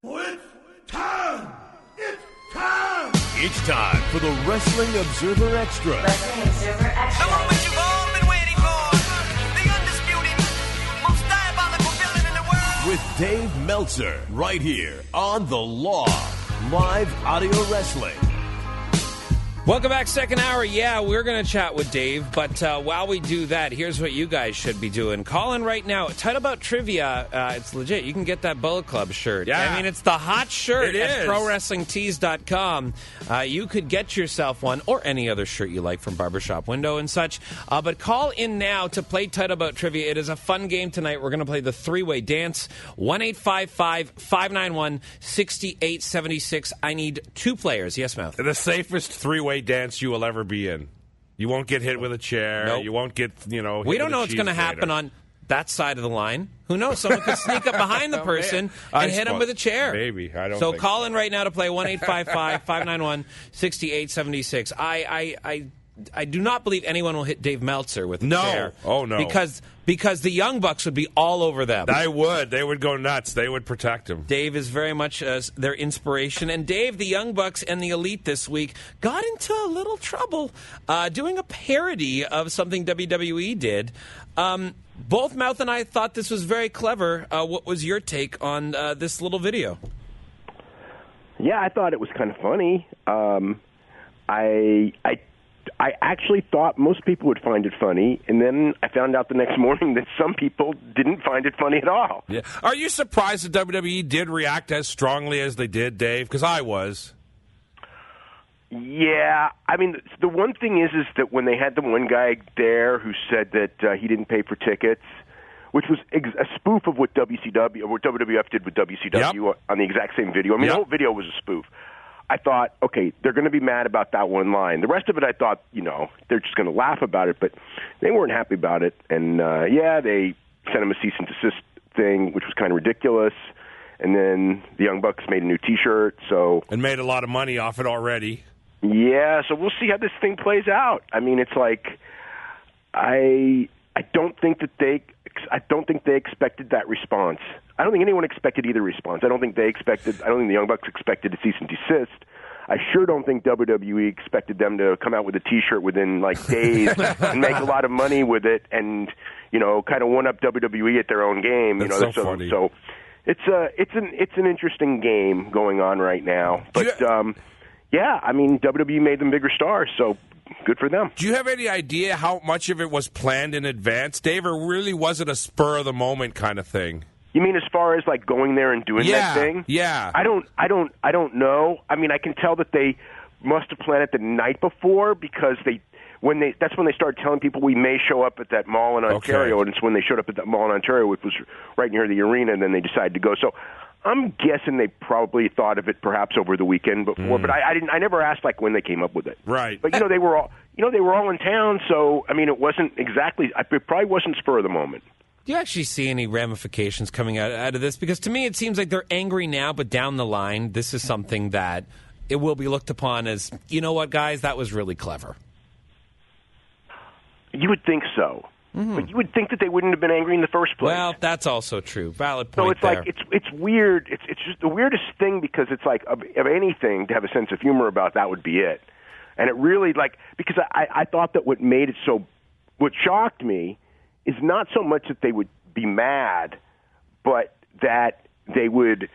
It's time! It's time! It's time for the Wrestling Observer Extra. Wrestling Observer Extra. The moment you've all been waiting for. The undisputed, most diabolical villain in the world. With Dave Meltzer, right here on The Law. Live audio wrestling. Welcome back, second hour. Yeah, we're going to chat with Dave, but while we do that, here's what you guys should be doing. Call in right now. Tight About Trivia, it's legit. You can get that Bullet Club shirt. Yeah. I mean, it's the hot shirt It at is. ProWrestlingTees.com. You could get yourself one or any other shirt you like from Barbershop Window and such. But call in now to play Tight About Trivia. It is a fun game tonight. We're going to play the three-way dance. 1-855-591-6876. I need two players. Yes, Mouth? The safest three-way dance you will ever be in. You won't get hit with a chair. Nope. You won't get, hit We don't with know a what's going to cheese happen grater. on that side of the line. Who knows? Someone could sneak up behind the person I and hit him suppose. with a chair. Maybe. I don't So think call so. in right now to play 1-855-591-6876. I do not believe anyone will hit Dave Meltzer with a No. chair. Oh, no. Because the Young Bucks would be all over them. I would. They would go nuts. They would protect him. Dave is very much their inspiration. And Dave, the Young Bucks and the Elite this week got into a little trouble doing a parody of something WWE did. Both Mouth and I thought this was very clever. What was your take on this little video? Yeah, I thought it was kind of funny. I actually thought most people would find it funny, and then I found out the next morning that some people didn't find it funny at all. Yeah. Are you surprised that WWE did react as strongly as they did, Dave? Because I was. Yeah, I mean, the one thing is that when they had the one guy there who said that he didn't pay for tickets, which was a spoof of what WCW or what WWF did with WCW on the exact same video. I mean, the whole video was a spoof. I thought, okay, they're going to be mad about that one line. The rest of it, I thought, they're just going to laugh about it, but they weren't happy about it. And, they sent him a cease and desist thing, which was kind of ridiculous. And then the Young Bucks made a new T-shirt, And made a lot of money off it already. Yeah, so we'll see how this thing plays out. I mean, it's like I don't think they expected that response. I don't think anyone expected either response. I don't think the Young Bucks expected a cease and desist. I sure don't think WWE expected them to come out with a T-shirt within like days and make a lot of money with it, and kind of one up WWE at their own game. That's so funny. So it's an interesting game going on right now, but. Yeah, I mean, WWE made them bigger stars, so good for them. Do you have any idea how much of it was planned in advance, Dave, or really was it a spur-of-the-moment kind of thing? You mean as far as like going there and doing that thing? Yeah. I don't know. I mean, I can tell that they must have planned it the night before because that's when they started telling people we may show up at that mall in Ontario, and it's when they showed up at that mall in Ontario, which was right near the arena, and then they decided to go. So I'm guessing they probably thought of it perhaps over the weekend before, but I never asked like when they came up with it. Right. But they were all in town, so I mean it wasn't exactly. It probably wasn't spur of the moment. Do you actually see any ramifications coming out of this? Because to me, it seems like they're angry now, but down the line, this is something that it will be looked upon as, you know what, guys, that was really clever. You would think so. But you would think that they wouldn't have been angry in the first place. Well, that's also true. Valid point. So it's there. like it's weird. It's just the weirdest thing because it's like of anything to have a sense of humor about that would be it. And it really because I thought that what shocked me is not so much that they would be mad, but that they would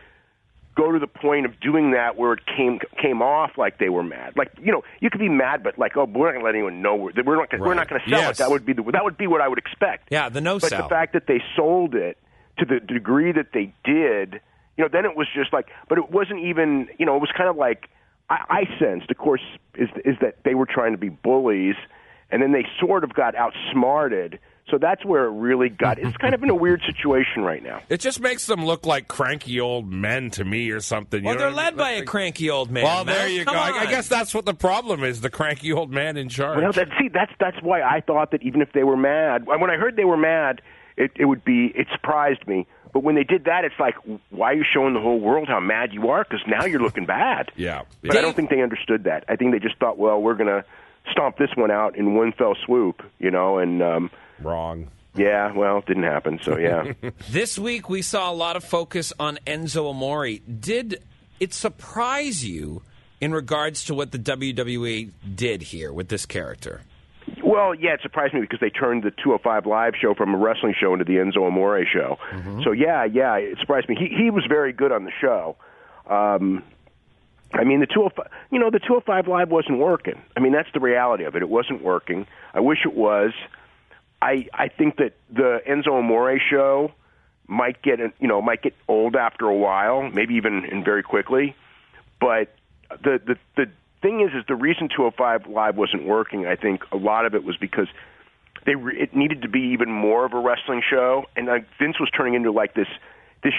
go to the point of doing that where it came off like they were mad. Like, you could be mad, but like, oh, we're not going to let anyone know we're not going to sell it. That would be what I would expect. Yeah, the no but sell. But the fact that they sold it to the degree that they did, then it was just like, but it wasn't even, it was kind of like, I sensed, of course, is that they were trying to be bullies, and then they sort of got outsmarted. So that's where it really got. It's kind of in a weird situation right now. It just makes them look like cranky old men to me or something. Well, they're led by a cranky old man. Well, there Mel. you Come go. on. I guess that's what the problem is, the cranky old man in charge. Well, that's why I thought that even if they were mad, when I heard they were mad, it surprised me. But when they did that, it's like, why are you showing the whole world how mad you are? Because now you're looking bad. Yeah. But I don't think they understood that. I think they just thought, well, we're going to stomp this one out in one fell swoop, and wrong. Yeah, well, it didn't happen, so yeah. This week we saw a lot of focus on Enzo Amore. Did it surprise you in regards to what the WWE did here with this character? Well, yeah, it surprised me because they turned the 205 Live show from a wrestling show into the Enzo Amore show. So, yeah, it surprised me. He was very good on the show. I mean, the 205 Live wasn't working. I mean, that's the reality of it. It wasn't working. I wish it was. I think that the Enzo Amore show might get old after a while, maybe even very quickly. But the thing is the reason 205 Live wasn't working, I think a lot of it was because it needed to be even more of a wrestling show, and Vince was turning into like this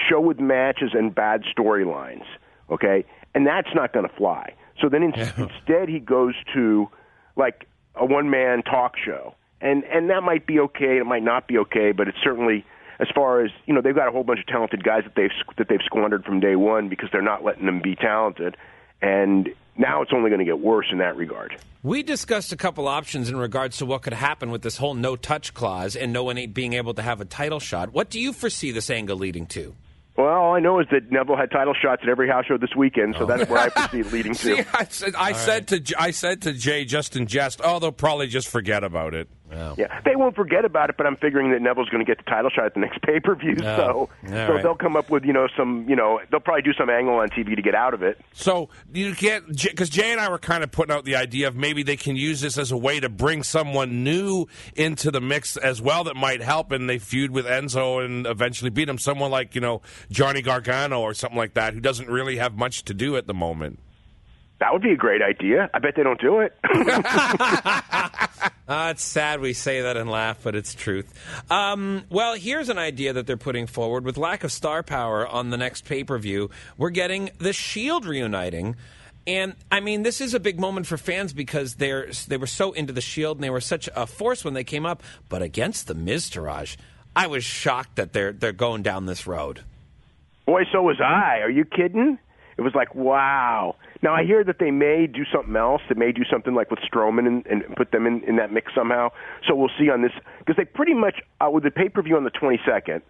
show with matches and bad storylines, okay? And that's not going to fly. So then instead he goes to like a one-man talk show, and that might be okay, it might not be okay, but it's certainly, as far as, they've got a whole bunch of talented guys that they've squandered from day one because they're not letting them be talented, and now it's only going to get worse in that regard. We discussed a couple options in regards to what could happen with this whole no-touch clause and no one being able to have a title shot. What do you foresee this angle leading to? Well, all I know is that Neville had title shots at every house show this weekend, so that's where I foresee it leading to. See, I said to Jay just in jest, they'll probably just forget about it. Oh. Yeah, they won't forget about it, but I'm figuring that Neville's going to get the title shot at the next pay-per-view, so they'll come up with, they'll probably do some angle on TV to get out of it. So you can't, because Jay and I were kind of putting out the idea of maybe they can use this as a way to bring someone new into the mix as well that might help, and they feud with Enzo and eventually beat him. Someone like, Johnny Gargano or something like that, who doesn't really have much to do at the moment. That would be a great idea. I bet they don't do it. It's sad we say that and laugh, but it's truth. Well, here's an idea that they're putting forward. With lack of star power on the next pay-per-view, we're getting the Shield reuniting. And, I mean, this is a big moment for fans because they were so into the Shield and they were such a force when they came up. But against the Miztourage, I was shocked that they're going down this road. Boy, so was I. Are you kidding? It was like, wow. Now, I hear that they may do something else. They may do something like with Strowman and put them in that mix somehow. So we'll see on this. Because they pretty much, with the pay-per-view on the 22nd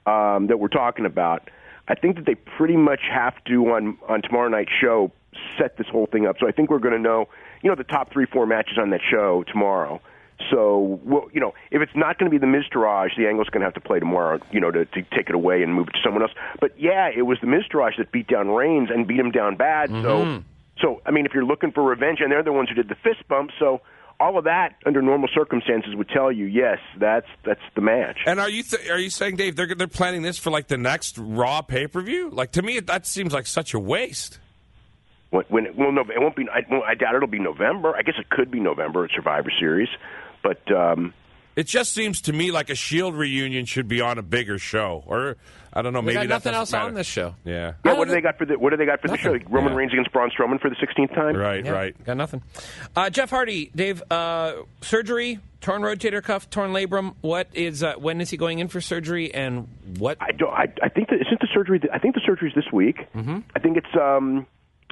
that we're talking about, I think that they pretty much have to, on tomorrow night's show, set this whole thing up. So I think we're going to know, the top 3-4 matches on that show tomorrow. So, if it's not going to be the Miztourage, the Angle's going to have to play tomorrow, to take it away and move it to someone else. But, yeah, it was the Miztourage that beat down Reigns and beat him down bad. So, I mean, if you're looking for revenge, and they're the ones who did the fist bump, so all of that, under normal circumstances, would tell you, yes, that's the match. And are you saying, Dave, they're planning this for, like, the next Raw pay-per-view? Like, to me, that seems like such a waste. No, it won't be. I doubt it'll be November. I guess it could be November at Survivor Series. But it just seems to me like a Shield reunion should be on a bigger show, or I don't know. Maybe maybe nothing else matter. on this show. Yeah. What do they got for the show? Roman Reigns against Braun Strowman for the 16th time. Right. Got nothing. Jeff Hardy, Dave, surgery, torn rotator cuff, torn labrum. What is? When is he going in for surgery? And what? I think isn't the surgery. I think the surgery's this week. Mm-hmm. I think it's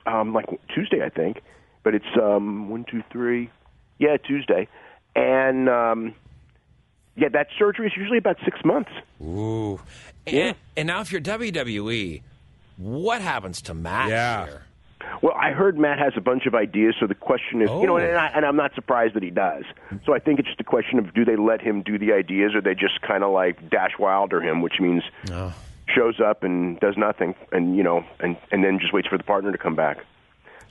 like Tuesday. I think, but it's 1, 2, 3. Yeah, Tuesday. And, that surgery is usually about 6 months. Ooh. And now if you're WWE, what happens to Matt here? Well, I heard Matt has a bunch of ideas, so the question is, and I'm not surprised that he does. So I think it's just a question of, do they let him do the ideas, or they just kind of like Dash Wilder him, which means shows up and does nothing, and then just waits for the partner to come back.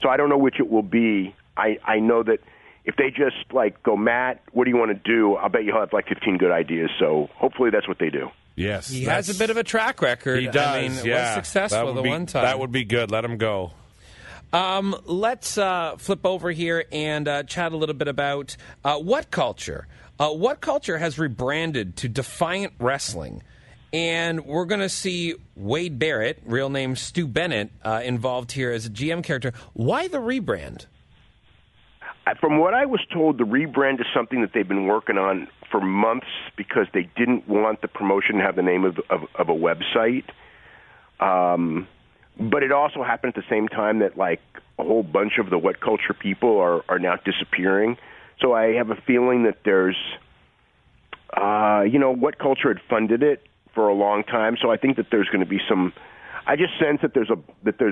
So I don't know which it will be. I know that if they just go, Matt, what do you want to do? I'll bet you'll have 15 good ideas. So hopefully that's what they do. Yes. He has a bit of a track record. He does. I mean, was successful the one time. That would be good. Let him go. Let's flip over here and chat a little bit about What Culture. What Culture has rebranded to Defiant Wrestling. And we're going to see Wade Barrett, real name Stu Bennett, involved here as a GM character. Why the rebrand? From what I was told, the rebrand is something that they've been working on for months because they didn't want the promotion to have the name of a website. But it also happened at the same time that a whole bunch of the What Culture people are now disappearing. So I have a feeling that there's What Culture had funded it for a long time, so I think that there's going to be some. I just sense that there's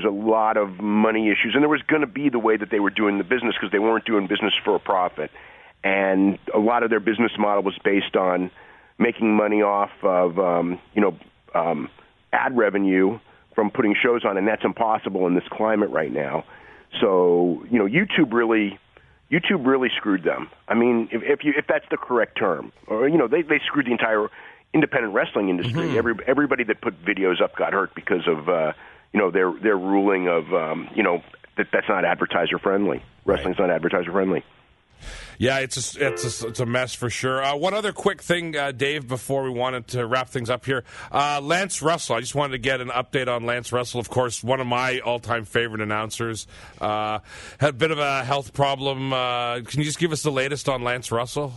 a lot of money issues, and there was going to be the way that they were doing the business because they weren't doing business for a profit, and a lot of their business model was based on making money off of ad revenue from putting shows on, and that's impossible in this climate right now. So YouTube really screwed them. I mean, if that's the correct term, or they screwed the entire independent wrestling industry. Mm-hmm. Everybody that put videos up got hurt because of their ruling of that's not advertiser friendly. Wrestling's not advertiser friendly. Yeah, it's a mess for sure. One other quick thing, Dave, before we wanted to wrap things up here. Lance Russell, I just wanted to get an update on Lance Russell. Of course, one of my all-time favorite announcers. Had a bit of a health problem. Can you just give us the latest on Lance Russell?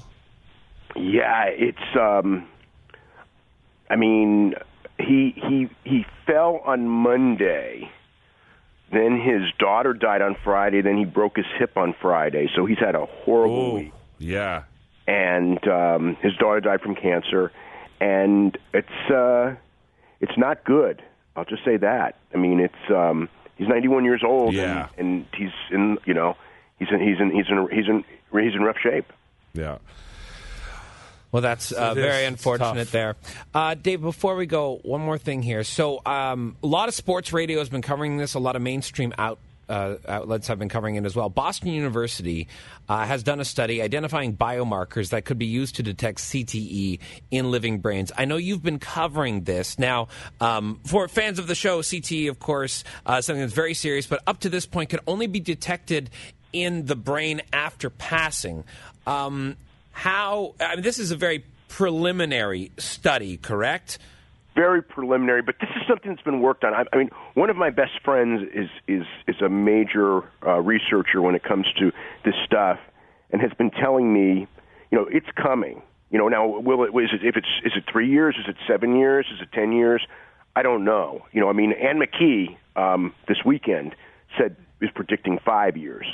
Yeah, it's... he fell on Monday. Then his daughter died on Friday. Then he broke his hip on Friday. So he's had a horrible week. Yeah. And his daughter died from cancer. And it's not good. I'll just say that. I mean, it's he's 91 years old. Yeah. And he's in rough shape. Yeah. Well, that's very unfortunate there. Dave, before we go, one more thing here. So a lot of sports radio has been covering this. A lot of mainstream outlets have been covering it as well. Boston University has done a study identifying biomarkers that could be used to detect CTE in living brains. I know you've been covering this. Now, for fans of the show, CTE, of course, something that's very serious, but up to this point could only be detected in the brain after passing. This is a very preliminary study, correct? Very preliminary, but this is something that's been worked on. I mean, one of my best friends is a major researcher when it comes to this stuff, and has been telling me, it's coming. Now is it 3 years? Is it 7 years? Is it 10 years? I don't know. Ann McKee this weekend is predicting 5 years.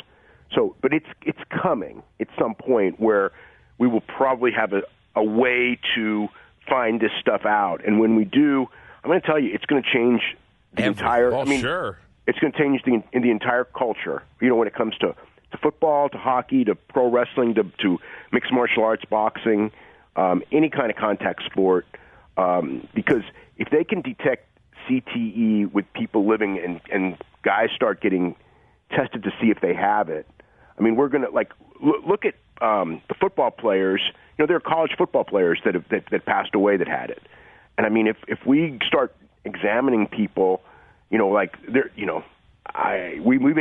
So, but it's coming at some point where we will probably have a way to find this stuff out. And when we do, I'm going to tell you, it's going to change the entire... sure. It's going to change the entire culture, when it comes to football, to hockey, to pro wrestling, to mixed martial arts, boxing, any kind of contact sport. Because if they can detect CTE with people living and guys start getting tested to see if they have it, we're going to, look at the football players. There are college football players that passed away that had it. And if we start examining people, we may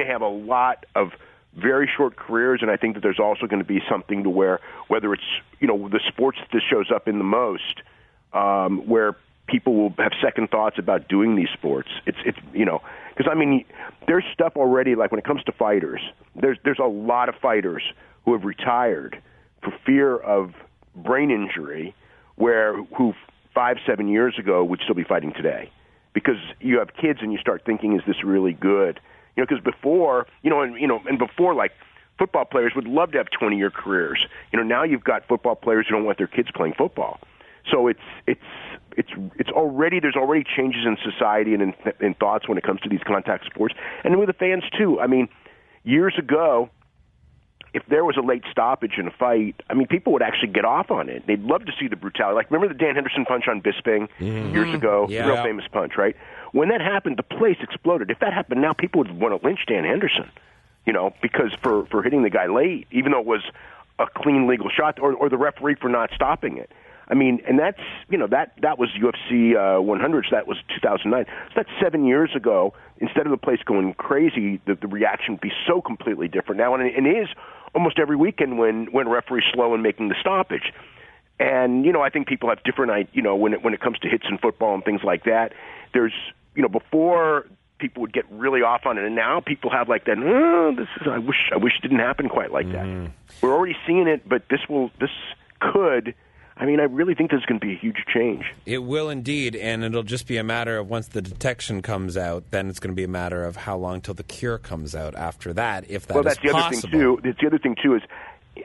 have a lot of very short careers, and I think that there's also going to be something to whether it's the sports that this shows up in the most, where people will have second thoughts about doing these sports. It's because there's stuff already, like when it comes to fighters, there's a lot of fighters who have retired for fear of brain injury, who 5-7 years ago would still be fighting today, because you have kids and you start thinking, is this really good? Because before, and before, like, football players would love to have 20-year careers. Now you've got football players who don't want their kids playing football. So it's already, there's already changes in society and in thoughts when it comes to these contact sports, and with the fans too. Years ago, if there was a late stoppage in a fight, people would actually get off on it. They'd love to see the brutality. Like, remember the Dan Henderson punch on Bisping years ago? Yeah. Real famous punch, right? When that happened, the place exploded. If that happened now, people would want to lynch Dan Henderson, because for hitting the guy late, even though it was a clean legal shot, or the referee for not stopping it. And that's, that was UFC 100, so that was 2009. So that's 7 years ago. Instead of the place going crazy, the reaction would be so completely different now. And it is almost every weekend when referees slow in making the stoppage. And, I think people have different, when it comes to hits in football and things like that, there's, before people would get really off on it, and now people have like that, I wish it didn't happen quite like that. We're already seeing it, but this could... I really think there's going to be a huge change. It will indeed, and it'll just be a matter of once the detection comes out, then it's going to be a matter of how long till the cure comes out after that, if that is possible. That's the other thing, too. The other thing, too, is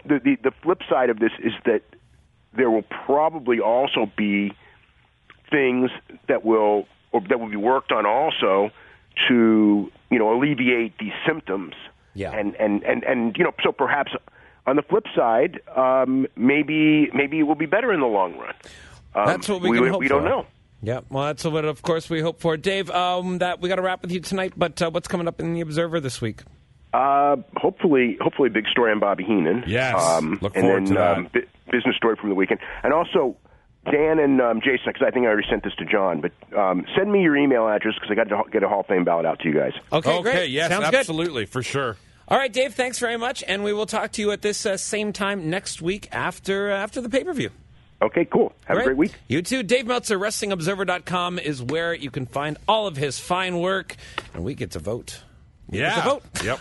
the flip side of this is that there will probably also be things that will be worked on also to alleviate these symptoms. Yeah. And so perhaps on the flip side, maybe it will be better in the long run. That's what we can hope for. We don't know. Yeah, well, that's what, of course, we hope for. Dave, that we got to wrap with you tonight, but what's coming up in the Observer this week? Hopefully, a big story on Bobby Heenan. Yes, look forward to that. Business story from the weekend, and also Dan and Jason, because I think I already sent this to John, but send me your email address because I got to get a Hall of Fame ballot out to you guys. Okay, great. Yes, Sounds absolutely, good. For sure. All right, Dave, thanks very much, and we will talk to you at this same time next week after the pay-per-view. Okay, cool. Have a great week. You too. Dave Meltzer, WrestlingObserver.com is where you can find all of his fine work, and we get to vote. Yeah. Get to vote. Yep.